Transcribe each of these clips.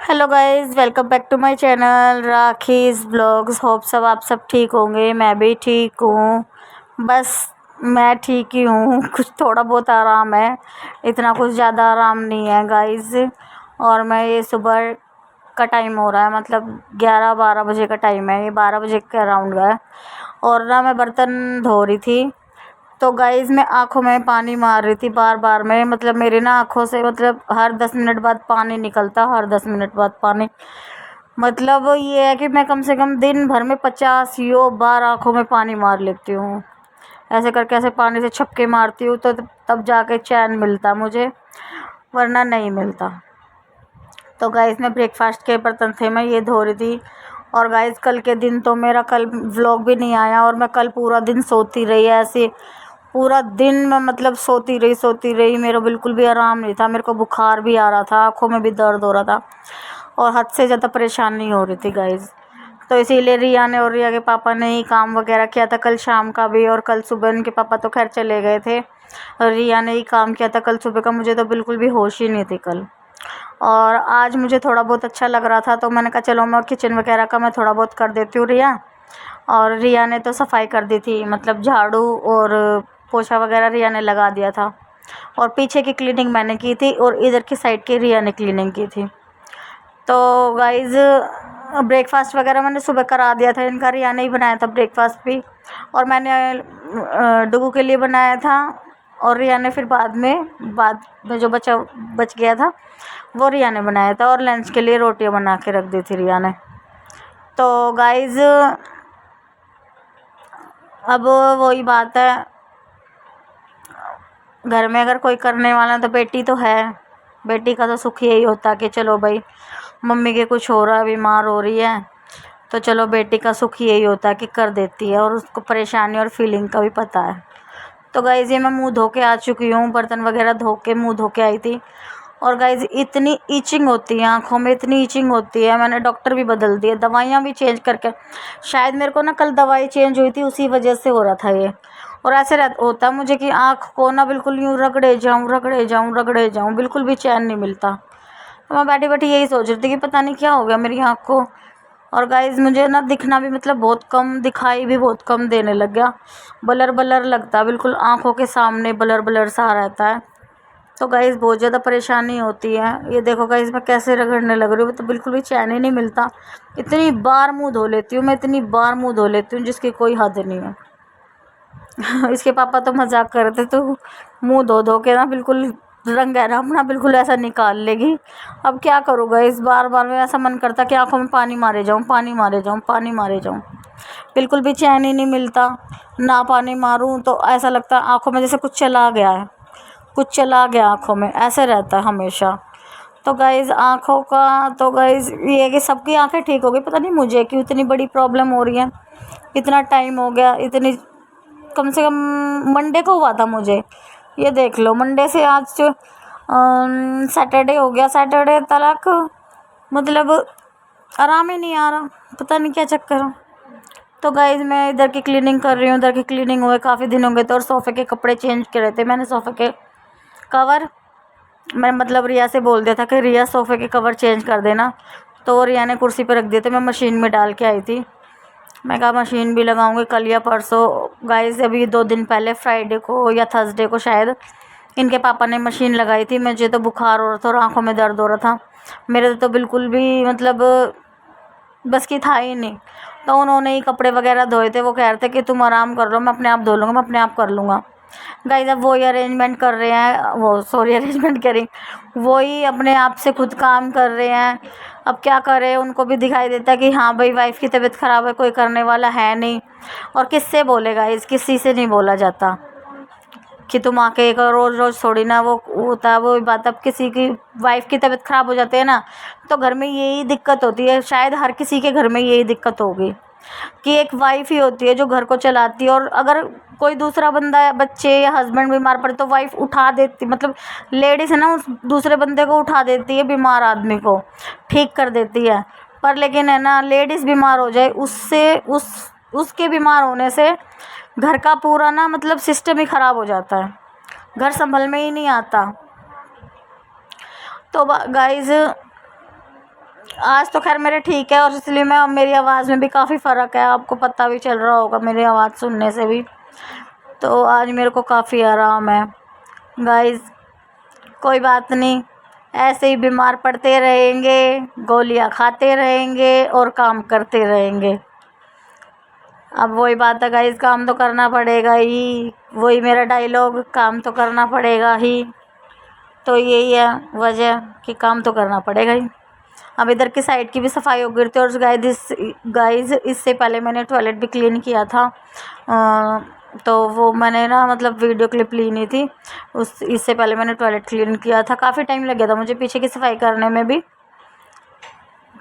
Hello guys, welcome back to my channel Rakhi's blogs. Hope सब आप सब ठीक होंगे। मैं भी ठीक हूँ। बस मैं ठीक ही हूँ। कुछ थोड़ा बहुत आराम है, इतना कुछ ज़्यादा आराम नहीं है गाइस। और मैं ये सुबह का टाइम हो रहा है, मतलब 11-12 बजे का टाइम है। ये 12 बजे के अराउंड है। और ना मैं बर्तन धो रही थी, तो गाइज़ मैं आँखों में पानी मार रही थी बार बार में। मतलब मेरी ना आँखों से मतलब हर 10 मिनट बाद पानी निकलता, हर 10 मिनट बाद पानी। मतलब ये है कि मैं कम से कम दिन भर में 50 बार आँखों में पानी मार लेती हूँ। ऐसे करके ऐसे पानी से छपके मारती हूँ, तो तब जाके चैन मिलता मुझे, वरना नहीं मिलता। तो गाइज़ मैं ब्रेकफास्ट के बर्तन थे, मैं ये धो रही थी। और गाइज़ कल के दिन तो मेरा कल व्लॉग भी नहीं आया, और मैं कल पूरा दिन सोती रही ऐसे। पूरा दिन मैं मतलब सोती रही। मेरा बिल्कुल भी आराम नहीं था। मेरे को बुखार भी आ रहा था, आँखों में भी दर्द हो रहा था, और हद से ज़्यादा परेशानी हो रही थी गाइज़। तो इसीलिए रिया ने और रिया के पापा ने ही काम वगैरह किया था कल शाम का भी। और कल सुबह उनके पापा तो खैर चले गए थे, और रिया ने ही काम किया था कल सुबह का। मुझे तो बिल्कुल भी होश ही नहीं थी कल। और आज मुझे थोड़ा बहुत अच्छा लग रहा था, तो मैंने कहा चलो मैं किचन वगैरह का मैं थोड़ा बहुत कर देती हूँ रिया। और रिया ने तो सफाई कर दी थी, मतलब झाड़ू और पोछा वगैरह रिया ने लगा दिया था। और पीछे की क्लीनिंग मैंने की थी, और इधर की साइड की रिया ने क्लीनिंग की थी। तो गाइज़ ब्रेकफास्ट वगैरह मैंने सुबह करा दिया था इनका। रिया ने ही बनाया था ब्रेकफास्ट भी, और मैंने डुगू के लिए बनाया था। और रिया ने फिर बाद में जो बच गया था वो रिया ने बनाया था। और लंच के लिए रोटियां बना के रख दी थी रिया ने। तो गाइज़ अब वही बात है, घर में अगर कोई करने वाला तो बेटी तो है। बेटी का तो सुख यही होता है कि चलो भाई मम्मी के कुछ हो रहा है, बीमार हो रही है, तो चलो बेटी का सुख यही होता है कि कर देती है, और उसको परेशानी और फीलिंग का भी पता है। तो गाइज़ ये मैं मुंह धो के आ चुकी हूँ, बर्तन वगैरह धो के मुंह धो के आई थी। और गाइज़ इतनी ईचिंग होती है आँखों में, इतनी ईचिंग होती है। मैंने डॉक्टर भी बदल दिए, दवाइयाँ भी चेंज करके। शायद मेरे को ना कल दवाई चेंज हुई थी, उसी वजह से हो रहा था ये। और ऐसे होता मुझे कि आँख को ना बिल्कुल यूँ रगड़े जाऊँ, बिल्कुल भी चैन नहीं मिलता। तो मैं बैठी बैठी यही सोच रही थी कि पता नहीं क्या हो गया मेरी आँख को। और गाइज़ मुझे ना दिखना भी मतलब बहुत कम, दिखाई भी बहुत कम देने लग गया। ब्लर ब्लर लगता है, बिल्कुल आँखों के सामने ब्लर ब्लर सा रहता है। तो गाइज़ बहुत ज़्यादा परेशानी होती है। ये देखो गाइज़ मैं कैसे रगड़ने लग रही हूँ, तो बिल्कुल भी चैन ही नहीं मिलता। इतनी बार मुंह धो लेती हूँ मैं, इतनी बार मुंह धो लेती हूँ जिसकी कोई हद नहीं है। इसके पापा तो मजाक कर रहे थे, तो मुंह धो धो के ना बिल्कुल रंग है ना अपना बिल्कुल ऐसा निकाल लेगी। अब क्या करूँगा, इस बार बार में ऐसा मन करता कि आंखों में पानी मारे जाऊँ, पानी मारे जाऊँ, पानी मारे जाऊँ। बिल्कुल भी चैन ही नहीं मिलता। ना पानी मारूँ तो ऐसा लगता है आंखों में जैसे कुछ चला गया है, कुछ चला गया आँखों में, ऐसे रहता है हमेशा। तो गाइज़ आँखों का तो गाइज़ ये है कि सबकी आँखें ठीक हो गई, पता नहीं मुझे क्यों इतनी बड़ी प्रॉब्लम हो रही है। इतना टाइम हो गया, इतनी कम से कम मंडे को हुआ था मुझे। ये देख लो मंडे से आज सैटरडे हो गया, सैटरडे तक मतलब आराम ही नहीं आ रहा, पता नहीं क्या चक्कर है। तो गाइज़ मैं इधर की क्लीनिंग कर रही हूँ, इधर की क्लीनिंग हुए काफ़ी दिन हो गए थे। और सोफ़े के कपड़े चेंज करे थे मैंने, सोफ़े के कवर। मैं मतलब रिया से बोल दिया था कि रिया सोफ़े के कवर चेंज कर देना, तो रिया ने कुर्सी पे रख दिए थे। मैं मशीन में डाल के आई थी। मैं कहा मशीन भी लगाऊंगी कल या परसों। गाइस अभी 2 दिन पहले फ्राइडे को या थर्सडे को शायद इनके पापा ने मशीन लगाई थी। मुझे तो बुखार हो रहा था और आँखों में दर्द हो रहा था। मेरे तो बिल्कुल भी मतलब बस की था ही नहीं। तो उन्होंने ही कपड़े वगैरह धोए थे। वो कह रहे थे कि तुम आराम कर लो, मैं अपने आप धो लूँगा, मैं अपने आप कर लूँगा। गाइस अब वही अरेंजमेंट कर रहे हैं, वो सॉरी अरेंजमेंट करें, वही अपने आप से खुद काम कर रहे हैं। अब क्या करें, उनको भी दिखाई देता है कि हाँ भाई वाइफ की तबीयत ख़राब है, कोई करने वाला है नहीं। और किससे बोलेगा, इस किसी से नहीं बोला जाता कि तुम आके एक रोज़ रोज़ थोड़ी ना वो होता है वो बात। अब किसी की वाइफ की तबीयत ख़राब हो जाती है ना, तो घर में यही दिक्कत होती है। शायद हर किसी के घर में यही दिक्कत होगी कि एक वाइफ ही होती है जो घर को चलाती है। और अगर कोई दूसरा बंदा, बच्चे या हस्बैंड बीमार पड़े, तो वाइफ उठा देती, मतलब लेडीज़ है ना, उस दूसरे बंदे को उठा देती है, बीमार आदमी को ठीक कर देती है। पर लेकिन है ना, लेडीज़ बीमार हो जाए, उसके बीमार होने से घर का पूरा ना मतलब सिस्टम ही ख़राब हो जाता है, घर संभल में ही नहीं आता। तो गाइज़ आज तो खैर मेरे ठीक है, और इसलिए मैं मेरी आवाज़ में भी काफ़ी फ़र्क है, आपको पता भी चल रहा होगा मेरी आवाज़ सुनने से भी। तो आज मेरे को काफ़ी आराम है गाइस। कोई बात नहीं, ऐसे ही बीमार पड़ते रहेंगे, गोलियां खाते रहेंगे और काम करते रहेंगे। अब वही बात है गाइस, काम तो करना पड़ेगा ही, वही मेरा डायलॉग, काम तो करना पड़ेगा ही। तो यही है वजह कि काम तो करना पड़ेगा ही। अब इधर की साइड की भी सफाई हो गई थी, और गाइस इससे पहले मैंने टॉयलेट भी क्लीन किया था। तो वो मैंने ना मतलब वीडियो क्लिप ली नहीं थी, इससे पहले मैंने टॉयलेट क्लीन किया था। काफ़ी टाइम लग गया था मुझे पीछे की सफाई करने में भी।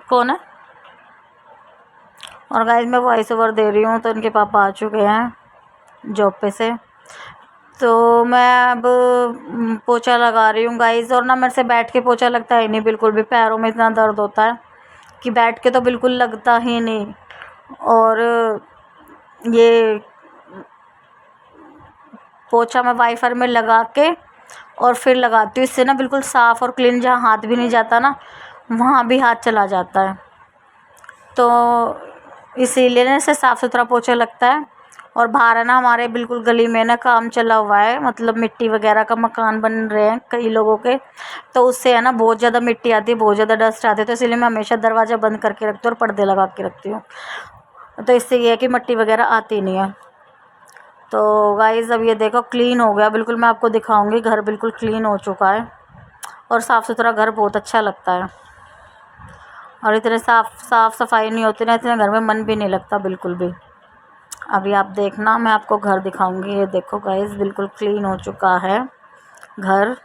कौन है? और गाइस मैं वॉइस ओवर दे रही हूँ, तो उनके पापा आ चुके हैं जॉब पे से। तो मैं अब पोछा लगा रही हूँ गाइस। और ना मेरे से बैठ के पोछा लगता ही नहीं बिल्कुल भी, पैरों में इतना दर्द होता है कि बैठ के तो बिल्कुल लगता ही नहीं। और ये पोछा मैं वाइपर में लगा के और फिर लगाती हूँ, इससे ना बिल्कुल साफ़ और क्लीन, जहाँ हाथ भी नहीं जाता ना वहाँ भी हाथ चला जाता है। तो इसीलिए ना इससे साफ़ सुथरा पोछा लगता है। और बाहर है ना हमारे बिल्कुल गली में ना काम चला हुआ है, मतलब मिट्टी वगैरह का मकान बन रहे हैं कई लोगों के। तो उससे है ना बहुत ज़्यादा मिट्टी आती है, बहुत ज़्यादा डस्ट आती है। तो इसीलिए मैं हमेशा दरवाज़ा बंद करके रखती हूँ और पर्दे लगा के रखती हूँ। तो इससे ये है कि मिट्टी वगैरह आती नहीं है। तो गाइस अब ये देखो क्लीन हो गया बिल्कुल, मैं आपको दिखाऊंगी। घर बिल्कुल क्लीन हो चुका है, और साफ़ सुथरा घर बहुत अच्छा लगता है। और इतने साफ़ सफाई नहीं होती ना, इतने घर में मन भी नहीं लगता बिल्कुल भी। अभी आप देखना, मैं आपको घर दिखाऊंगी। ये देखो गाइस बिल्कुल क्लीन हो चुका है घर।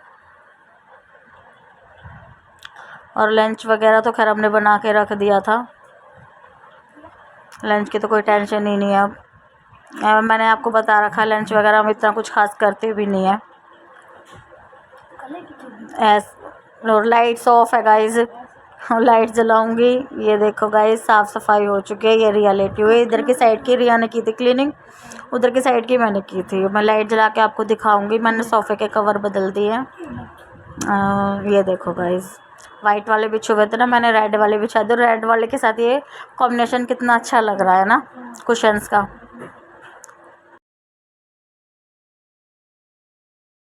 और लंच वगैरह तो खैर हमने बना के रख दिया था, लंच की तो कोई टेंशन ही नहीं है अब। मैंने आपको बता रखा, लंच वगैरह हम इतना कुछ खास करते भी नहीं है। और लाइट्स ऑफ है गाइस, लाइट जलाऊंगी। ये देखो गाइस साफ़ सफाई हो चुकी है, ये रियलिटी हुई। इधर की साइड की रिया ने की थी क्लीनिंग, उधर की साइड की मैंने की थी। मैं लाइट जला के आपको दिखाऊंगी। मैंने सोफ़े के कवर बदल दिए हैं। ये देखो गाइस, वाइट वाले बिछे हुए थे ना, मैंने रेड वाले बिछा दिए। रेड वाले के साथ ये कॉम्बिनेशन कितना अच्छा लग रहा है ना कुशन्स का।